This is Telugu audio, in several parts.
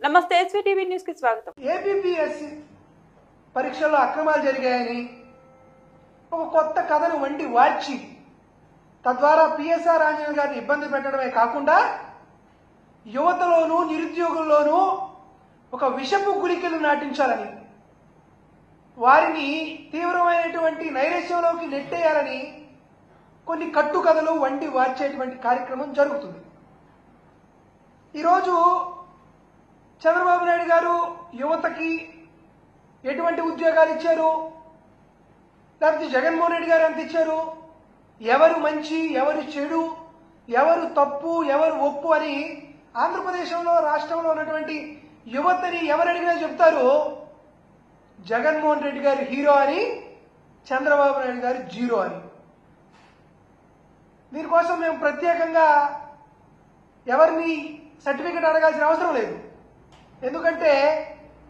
నమస్తే ఎస్వీటీవీ న్యూస్ కి స్వాగతం. ఏపీపీఎస్సీ పరీక్షల్లో అక్రమాలు జరిగాయని ఒక కొత్త కథను వండి వార్చి తద్వారా పిఎస్ఆర్ ఆంజనేయులు గారిని ఇబ్బంది పెట్టడమే కాకుండా యువతలోనూ నిరుద్యోగుల్లోనూ ఒక విషపు గుళికలు నాటించాలని వారిని తీవ్రమైనటువంటి నైరాశ్యంలోకి నెట్టేయాలని కొన్ని కట్టుకథలు వండి వార్చేటువంటి కార్యక్రమం జరుగుతుంది. ఈరోజు చంద్రబాబు నాయుడు గారు యువతకి ఎటువంటి ఉద్యోగాలు ఇచ్చారు, లేకపోతే జగన్మోహన్ రెడ్డి గారు ఎంత ఇచ్చారు, ఎవరు మంచి ఎవరు చెడు, ఎవరు తప్పు ఎవరు ఒప్పు అని ఆంధ్రప్రదేశ్లో రాష్ట్రంలో ఉన్నటువంటి యువతని ఎవరు అడిగినా చెప్తారు జగన్మోహన్ రెడ్డి గారు హీరో అని, చంద్రబాబు నాయుడు గారు జీరో అని. దీనికోసం మేము ప్రత్యేకంగా ఎవరిని సర్టిఫికెట్ అడగాల్సిన అవసరం లేదు. ఎందుకంటే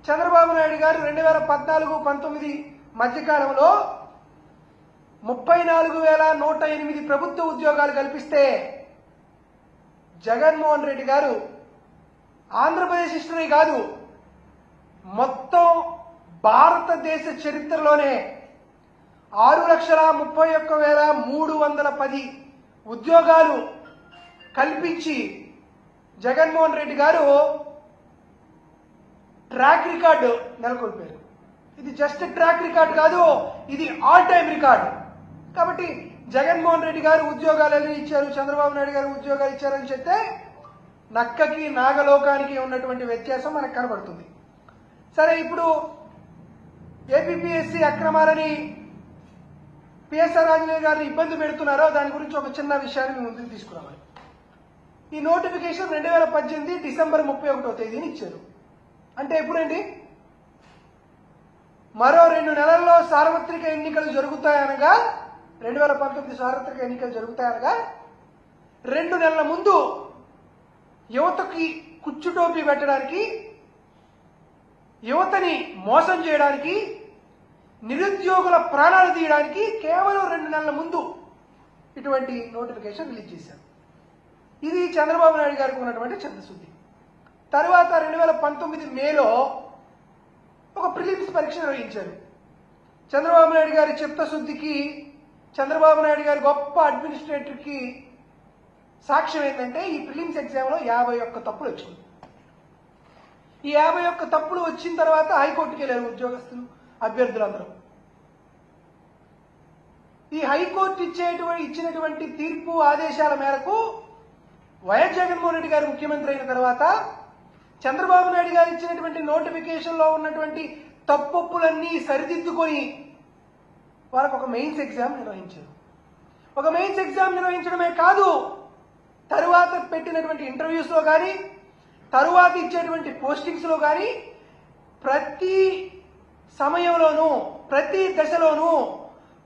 చంద్రబాబు నాయుడు గారు 2014-19 మధ్యకాలంలో 34,108 ప్రభుత్వ ఉద్యోగాలు కల్పిస్తే జగన్మోహన్ రెడ్డి గారు ఆంధ్రప్రదేశ్ హిస్టరీ కాదు మొత్తం భారతదేశ చరిత్రలోనే 6,31,310 ఉద్యోగాలు కల్పించి జగన్మోహన్ రెడ్డి గారు ట్రాక్ రికార్డు నెలకొల్పారు. ఇది జస్ట్ ట్రాక్ రికార్డు కాదు, ఇది ఆల్ టైమ్ రికార్డు. కాబట్టి జగన్మోహన్ రెడ్డి గారు ఉద్యోగాలు ఇచ్చారు, చంద్రబాబు నాయుడు గారు ఉద్యోగాలు ఇచ్చారని చెప్తే నక్కకి నాగలోకానికి ఉన్నటువంటి వ్యత్యాసం మనకు కనబడుతుంది. సరే, ఇప్పుడు ఏపీపీఎస్సీ అక్రమాలని పిఎస్ఆర్ ఆంజనేయులు గారిని ఇబ్బంది పెడుతున్నారో దాని గురించి ఒక చిన్న విషయాన్ని మీ ముందుకు తీసుకురావాలి. ఈ నోటిఫికేషన్ 2018 డిసెంబర్ 31వ తేదీని ఇచ్చారు. అంటే ఎప్పుడండి? మరో 2 నెలల్లో సార్వత్రిక ఎన్నికలు జరుగుతాయనగా 2019 సార్వత్రిక ఎన్నికలు జరుగుతాయనగా 2 నెలల ముందు యువతకి కుచ్చుటోపీ పెట్టడానికి, యువతని మోసం చేయడానికి, నిరుద్యోగుల ప్రాణాలు తీయడానికి కేవలం 2 నెలల ముందు ఇటువంటి నోటిఫికేషన్ రిలీజ్ చేశారు. ఇది చంద్రబాబు నాయుడు గారికి ఉన్నటువంటి చిత్తశుద్ధి. తర్వాత 2019 మేలో ఒక ప్రిలిమ్స్ పరీక్ష నిర్వహించారు. చంద్రబాబు నాయుడు గారి చిత్తశుద్ధికి, చంద్రబాబు నాయుడు గారి గొప్ప అడ్మినిస్ట్రేటర్కి సాక్ష్యం ఏంటంటే ఈ ప్రిలిమ్స్ ఎగ్జామ్లో 51 తప్పులు వచ్చింది. ఈ 51 తప్పులు వచ్చిన తర్వాత హైకోర్టుకి వెళ్ళారు ఉద్యోగస్తులు, అభ్యర్థులందరూ. ఈ హైకోర్టు ఇచ్చినటువంటి తీర్పు ఆదేశాల మేరకు వైఎస్ జగన్మోహన్ రెడ్డి గారు ముఖ్యమంత్రి అయిన తర్వాత చంద్రబాబు నాయుడు గారు ఇచ్చినటువంటి నోటిఫికేషన్లో ఉన్నటువంటి తప్పొప్పులన్నీ సరిదిద్దుకొని వాళ్ళకు ఒక మెయిన్స్ ఎగ్జామ్ నిర్వహించారు. ఒక మెయిన్స్ ఎగ్జామ్ నిర్వహించడమే కాదు, తరువాత పెట్టినటువంటి ఇంటర్వ్యూస్లో కానీ, తరువాత ఇచ్చేటువంటి పోస్టింగ్స్లో కానీ ప్రతి సమయంలోనూ ప్రతి దశలోనూ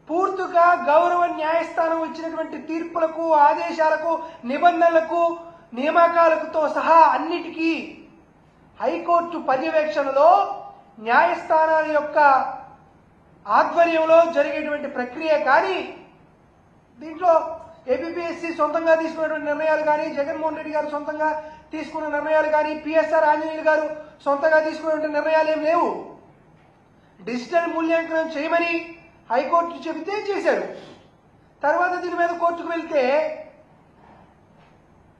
పూర్తిగా గౌరవ న్యాయస్థానం ఇచ్చినటువంటి తీర్పులకు, ఆదేశాలకు, నిబంధనలకు, నియామకాలతో సహా అన్నిటికీ హైకోర్టు పర్యవేక్షణలో న్యాయస్థానాల యొక్క ఆధ్వర్యంలో జరిగేటువంటి ప్రక్రియ కానీ, దీంట్లో ఏపీపీఎస్సీ సొంతంగా తీసుకున్నటువంటి నిర్ణయాలు కానీ, జగన్మోహన్ రెడ్డి గారు సొంతంగా తీసుకున్న నిర్ణయాలు కానీ, పిఎస్ఆర్ ఆంజనేయులు గారు సొంతంగా తీసుకున్నటువంటి నిర్ణయాలు ఏం లేవు. డిజిటల్ మూల్యాంకనం చేయమని హైకోర్టు చెబితే చేశారు. తర్వాత దీని మీద కోర్టుకు వెళ్తే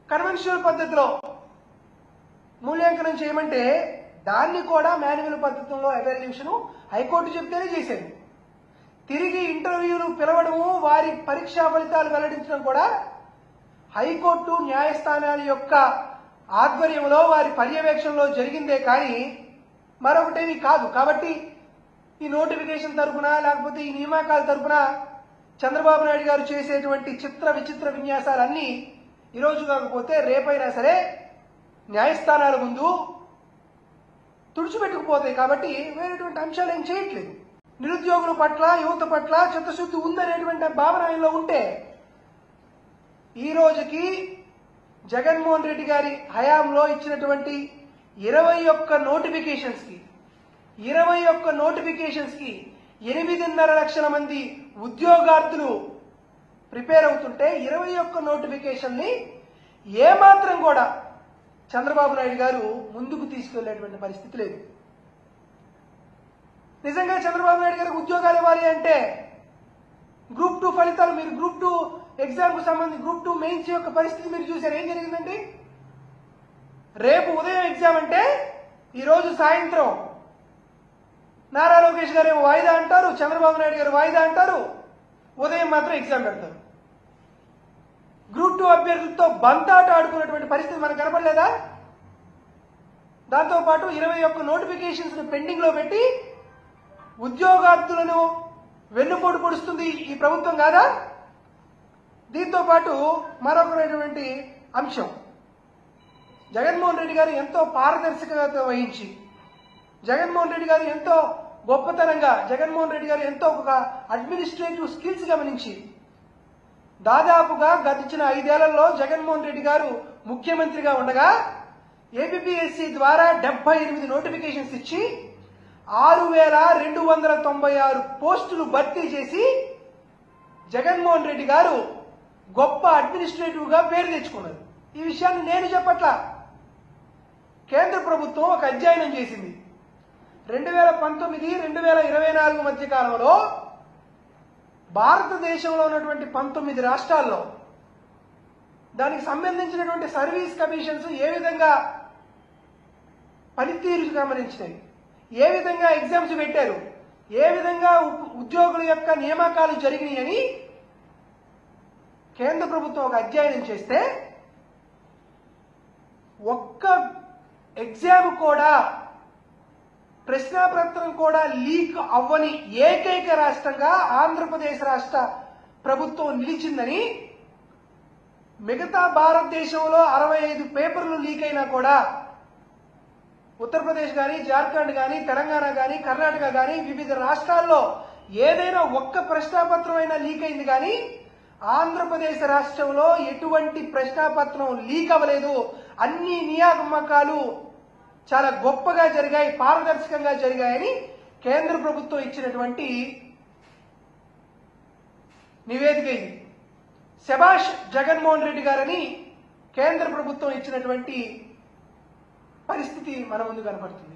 కన్వెన్షనల్ పద్ధతిలో మూల్యాంకనం చేయమంటే దాన్ని కూడా మాన్యువల్ పద్ధతిలో ఎవాల్యుయేషన్ హైకోర్టు చెప్తేనే చేశారు. తిరిగి ఇంటర్వ్యూలు పిలవడము, వారి పరీక్షా ఫలితాలు వెల్లడించడం కూడా హైకోర్టు న్యాయస్థానాల యొక్క ఆధ్వర్యంలో వారి పర్యవేక్షణలో జరిగిందే కానీ మరొకటేమీ కాదు. కాబట్టి ఈ నోటిఫికేషన్ తరఫున లేకపోతే ఈ నియామకాల తరఫున చంద్రబాబు నాయుడు గారు చేసేటువంటి చిత్ర విచిత్ర విన్యాసాలన్నీ ఈరోజు కాకపోతే రేపైనా సరే న్యాయస్థానాల ముందు తుడిచిపెట్టుకుపోతాయి. కాబట్టి వేరేటువంటి అంశాలు ఏం చేయట్లేదు. నిరుద్యోగుల పట్ల, యువత పట్ల చిత్తశుద్ధి ఉందనేటువంటి భావన ఆయనలో ఉంటే ఈ రోజుకి జగన్మోహన్ రెడ్డి గారి హయాంలో ఇచ్చినటువంటి 21 నోటిఫికేషన్స్కి 8.5 లక్షల మంది ఉద్యోగార్థులు ప్రిపేర్ అవుతుంటే 21 నోటిఫికేషన్ ని ఏమాత్రం కూడా చంద్రబాబు నాయుడు గారు ముందుకు తీసుకెళ్లేటువంటి పరిస్థితి లేదు. నిజంగా చంద్రబాబు నాయుడు గారికి ఉద్యోగాలు ఇవ్వాలి అంటే గ్రూప్ 2 ఫలితాలు, మీరు గ్రూప్ 2 ఎగ్జామ్ కు సంబంధించి గ్రూప్ 2 మెయిన్స్ యొక్క పరిస్థితి మీరు చూశారు. ఏం జరిగిందండి? రేపు ఉదయం ఎగ్జామ్ అంటే ఈరోజు సాయంత్రం నారా లోకేష్ గారు ఏమో వాయిదా అంటారు, చంద్రబాబు నాయుడు గారు వాయిదా అంటారు, ఉదయం మాత్రం ఎగ్జామ్ పెడతారు. గ్రూప్ 2 అభ్యర్థులతో బంతాట ఆడుకున్నటువంటి పరిస్థితి మనకు కనపడలేదా? దాంతోపాటు 21 నోటిఫికేషన్స్ పెండింగ్ లో పెట్టి ఉద్యోగార్థులను వెన్నుపోటు పొడుస్తుంది ఈ ప్రభుత్వం కాదా? దీంతో పాటు మరొకటువంటి అంశం, జగన్మోహన్ రెడ్డి గారు ఎంతో పారదర్శకత వహించి, జగన్మోహన్ రెడ్డి గారు ఎంతో గొప్పతనంగా, జగన్మోహన్ రెడ్డి గారు ఎంతో ఒక అడ్మినిస్ట్రేటివ్ స్కిల్స్ గమనించి దాదాపుగా గతించిన 5 ఏళ్లలో జగన్మోహన్ రెడ్డి గారు ముఖ్యమంత్రిగా ఉండగా ఏపీపీఎస్సీ ద్వారా 78 నోటిఫికేషన్స్ ఇచ్చి 6,296 పోస్టులు భర్తీ చేసి జగన్మోహన్ రెడ్డి గారు గొప్ప అడ్మినిస్ట్రేటివ్ గా పేరు తెచ్చుకున్నారు. ఈ విషయాన్ని నేను చెప్పట్లా, కేంద్ర ప్రభుత్వం ఒక అధ్యయనం చేసింది. 2019-2024 మధ్య కాలంలో భారతదేశంలో ఉన్నటువంటి 19 రాష్ట్రాల్లో దానికి సంబంధించినటువంటి సర్వీస్ కమిషన్స్ ఏ విధంగా పనితీరు గమనించినాయి, ఏ విధంగా ఎగ్జామ్స్ పెట్టారు, ఏ విధంగా ఉద్యోగుల యొక్క నియామకాలు జరిగినాయి అని కేంద్ర ప్రభుత్వం ఒక అధ్యయనం చేస్తే ఒక్క ఎగ్జామ్ కూడా, ప్రశ్నాపత్రం కూడా లీక్ అవ్వని ఏకైక రాష్ట్రంగా ఆంధ్రప్రదేశ్ రాష్ట్ర ప్రభుత్వం నిలిచిందని, మిగతా భారతదేశంలో 65 పేపర్లు లీక్ అయినా కూడా ఉత్తరప్రదేశ్ కానీ, జార్ఖండ్ కానీ, తెలంగాణ కానీ, కర్ణాటక కానీ వివిధ రాష్ట్రాల్లో ఏదైనా ఒక్క ప్రశ్నాపత్రం అయినా లీక్ అయింది కానీ ఆంధ్రప్రదేశ్ రాష్ట్రంలో ఎటువంటి ప్రశ్నాపత్రం లీక్ అవ్వలేదు. అన్ని నియామకాలు చాలా గొప్పగా జరిగాయి, పారదర్శకంగా జరిగాయని కేంద్ర ప్రభుత్వం ఇచ్చినటువంటి నివేదిక ఇది. శభాష్ జగన్మోహన్ రెడ్డి గారని కేంద్ర ప్రభుత్వం ఇచ్చినటువంటి పరిస్థితి మన ముందు కనపడుతుంది.